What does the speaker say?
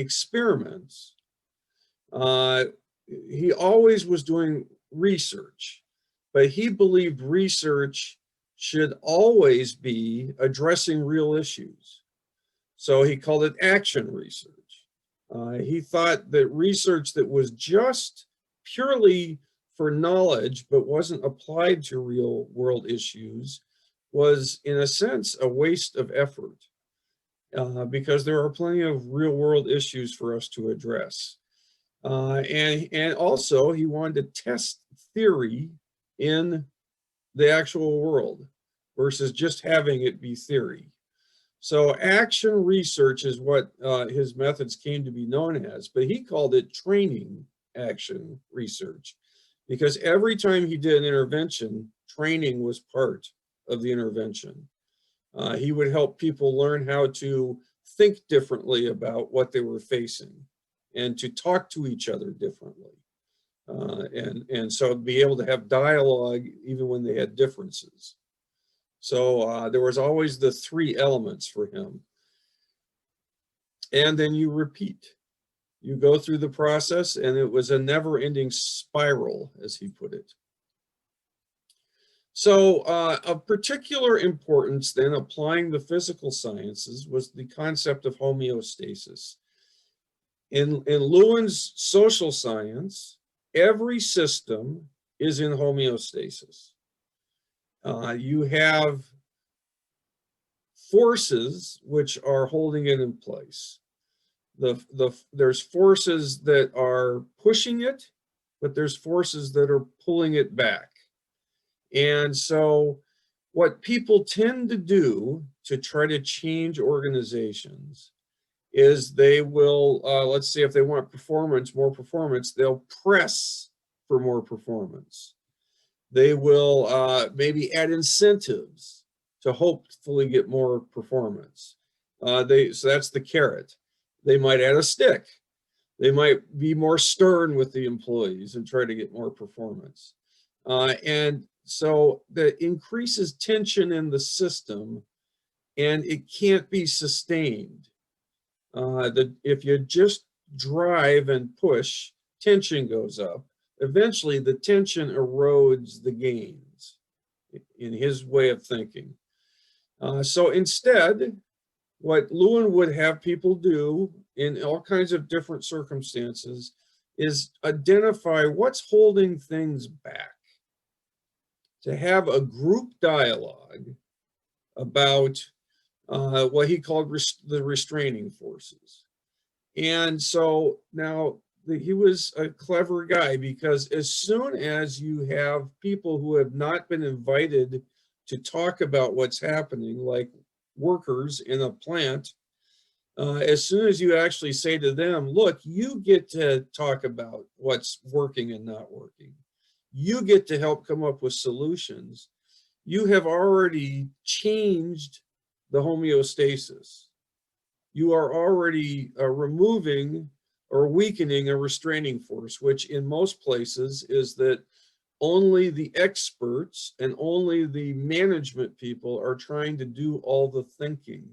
experiments, he always was doing research, but he believed research should always be addressing real issues. So he called it action research. He thought that research that was just purely for knowledge but wasn't applied to real world issues was, in a sense, a waste of effort, because there are plenty of real world issues for us to address. And also he wanted to test theory in the actual world versus just having it be theory. So action research is what his methods came to be known as, but he called it training action research, because every time he did an intervention, training was part of the intervention. He would help people learn how to think differently about what they were facing and to talk to each other differently. And so be able to have dialogue even when they had differences. So there was always the three elements for him. And then you repeat. You go through the process, and it was a never-ending spiral, as he put it. So of particular importance then, applying the physical sciences, was the concept of homeostasis. In Lewin's social science, every system is in homeostasis. You have forces which are holding it in place. There's forces that are pushing it, but there's forces that are pulling it back. And so what people tend to do to try to change organizations is they will, let's say if they want more performance, they'll press for more performance. They will maybe add incentives to hopefully get more performance. So that's the carrot. They might add a stick. They might be more stern with the employees and try to get more performance. And so that increases tension in the system, and it can't be sustained. If you just drive and push, tension goes up. Eventually, the tension erodes the gains, in his way of thinking. So instead, what Lewin would have people do in all kinds of different circumstances is identify what's holding things back, to have a group dialogue about what he called the restraining forces. And so now he was a clever guy, because as soon as you have people who have not been invited to talk about what's happening, like workers in a plant, as soon as you actually say to them, look, you get to talk about what's working and not working, you get to help come up with solutions, you have already changed the homeostasis. You are already removing or weakening a restraining force, which in most places is that only the experts and only the management people are trying to do all the thinking.